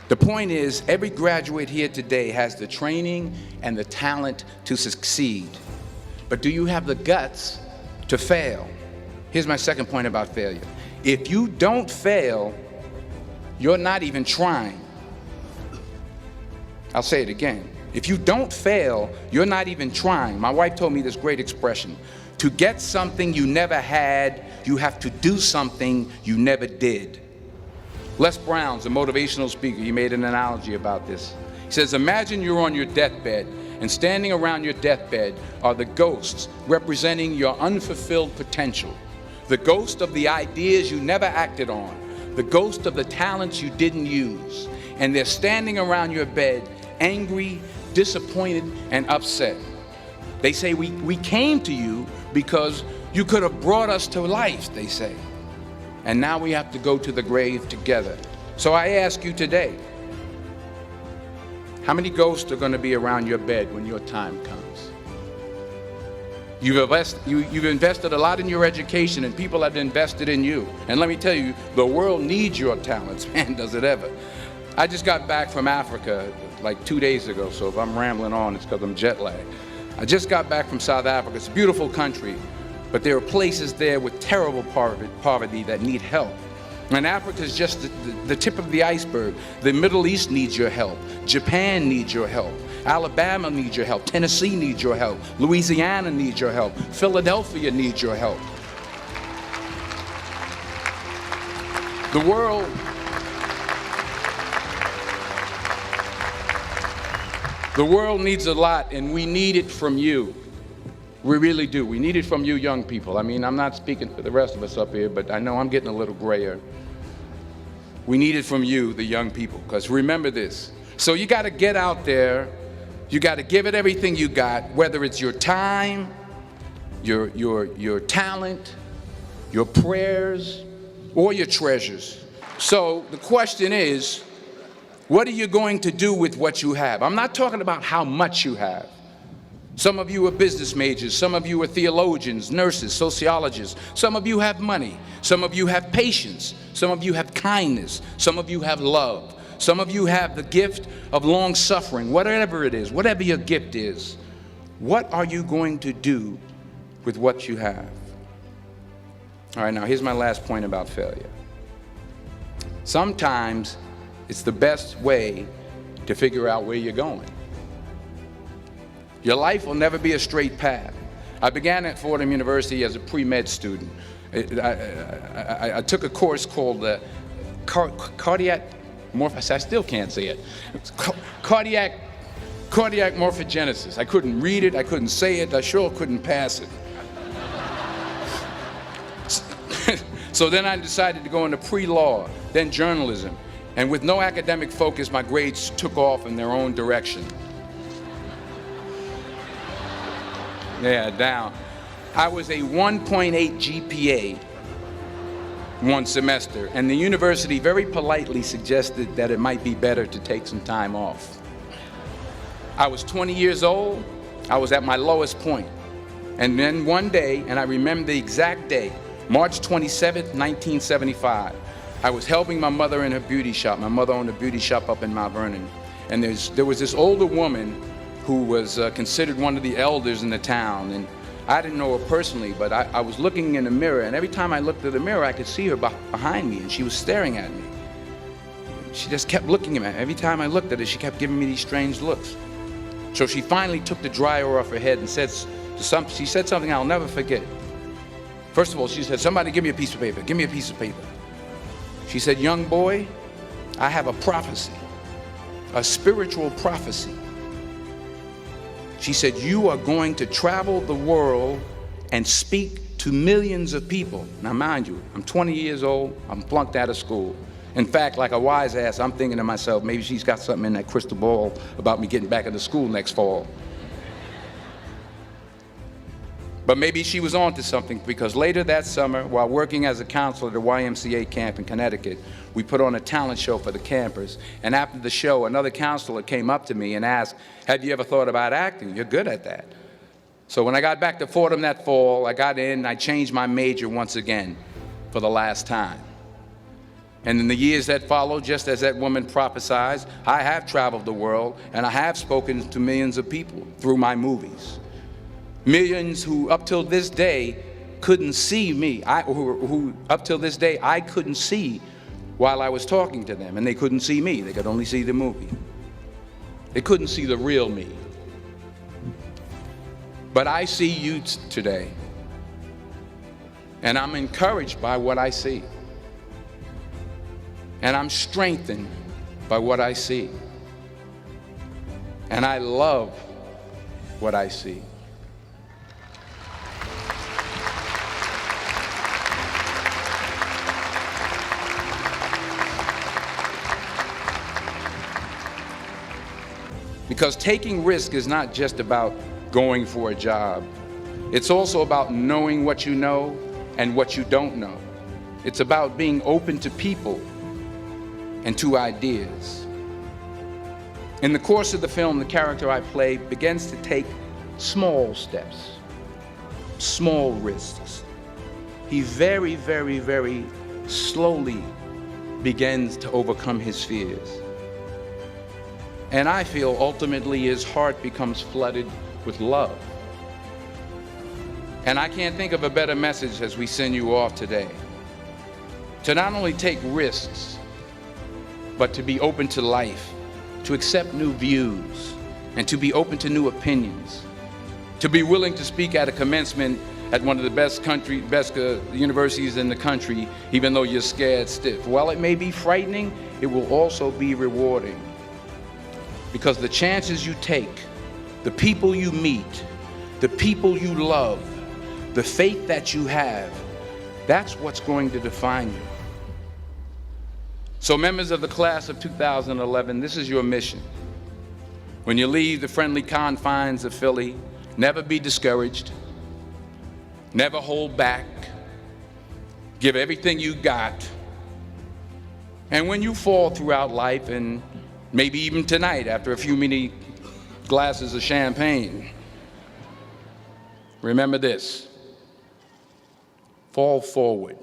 The point is, every graduate here today has the training and the talent to succeed. But do you have the guts to fail? Here's my second point about failure. If you don't fail, you're not even trying. I'll say it again. If you don't fail, you're not even trying. My wife told me this great expression. To get something you never had, you have to do something you never did. Les Brown's a motivational speaker. He made an analogy about this. He says, imagine you're on your deathbed, and standing around your deathbed are the ghosts representing your unfulfilled potential. The ghost of the ideas you never acted on. The ghost of the talents you didn't use. And they're standing around your bed, angry, disappointed, and upset. They say, we came to you because you could have brought us to life, they say. And now we have to go to the grave together. So I ask you today, how many ghosts are going to be around your bed when your time comes? You've invested a lot in your education, and people have invested in you. And let me tell you, the world needs your talents, man, does it ever. I just got back from Africa like 2 days ago, so if I'm rambling on, it's because I'm jet lagged. I just got back from South Africa. It's a beautiful country, but there are places there with terrible poverty that need help. And Africa is just the tip of the iceberg. The Middle East needs your help. Japan needs your help. Alabama needs your help. Tennessee needs your help. Louisiana needs your help. Philadelphia needs your help. The world needs a lot, and we need it from you. We really do. We need it from you young people. I mean, I'm not speaking for the rest of us up here, but I know I'm getting a little grayer. We need it from you, the young people, because remember this. So you got to get out there. You got to give it everything you got, whether it's your time, your talent, your prayers, or your treasures. So the question is, what are you going to do with what you have? I'm not talking about how much you have. Some of you are business majors. Some of you are theologians, nurses, sociologists. Some of you have money. Some of you have patience. Some of you have kindness. Some of you have love. Some of you have the gift of long suffering. Whatever it is, whatever your gift is, what are you going to do with what you have? All right, now here's my last point about failure. Sometimes it's the best way to figure out where you're going. Your life will never be a straight path. I began at Fordham University as a pre-med student. I took a course called cardiac morphogenesis. I still can't say it. Cardiac morphogenesis. I couldn't read it. I couldn't say it. I sure couldn't pass it. So then I decided to go into pre-law, then journalism. And with no academic focus, my grades took off in their own direction. Yeah, down. I was a 1.8 GPA one semester, and the university very politely suggested that it might be better to take some time off. I was 20 years old. I was at my lowest point. And then one day, and I remember the exact day, March 27th, 1975, I was helping my mother in her beauty shop. My mother owned a beauty shop up in Mount Vernon. And there was this older woman who was considered one of the elders in the town. And I didn't know her personally, but I was looking in the mirror, and every time I looked at the mirror, I could see her behind me, and she was staring at me. She just kept looking at me. Every time I looked at her, she kept giving me these strange looks. So she finally took the dryer off her head and she said something I'll never forget. First of all, she said, "Somebody give me a piece of paper. Give me a piece of paper." She said, "Young boy, I have a prophecy, a spiritual prophecy." She said, "You are going to travel the world and speak to millions of people." Now, mind you, I'm 20 years old. I'm flunked out of school. In fact, like a wise ass, I'm thinking to myself, maybe she's got something in that crystal ball about me getting back into school next fall. But maybe she was onto something, because later that summer, while working as a counselor at a YMCA camp in Connecticut, we put on a talent show for the campers. And after the show, another counselor came up to me and asked, "Have you ever thought about acting? You're good at that." So when I got back to Fordham that fall, I got in, I changed my major once again for the last time. And in the years that followed, just as that woman prophesied, I have traveled the world and I have spoken to millions of people through my movies. Millions who up till this day couldn't see me, who up till this day I couldn't see while I was talking to them, and they couldn't see me. They could only see the movie. They couldn't see the real me. But I see you today, and I'm encouraged by what I see. And I'm strengthened by what I see. And I love what I see. Because taking risk is not just about going for a job. It's also about knowing what you know and what you don't know. It's about being open to people and to ideas. In the course of the film, the character I play begins to take small steps, small risks. He very, very, very slowly begins to overcome his fears. And I feel ultimately his heart becomes flooded with love. And I can't think of a better message as we send you off today. To not only take risks, but to be open to life, to accept new views, and to be open to new opinions. To be willing to speak at a commencement at one of the best universities in the country, even though you're scared stiff. While it may be frightening, it will also be rewarding. Because the chances you take, the people you meet, the people you love, the faith that you have, that's what's going to define you. So members of the class of 2011, this is your mission. When you leave the friendly confines of Philly, never be discouraged, never hold back, give everything you got. And when you fall throughout life, and maybe even tonight after a few many glasses of champagne, remember this: fall forward.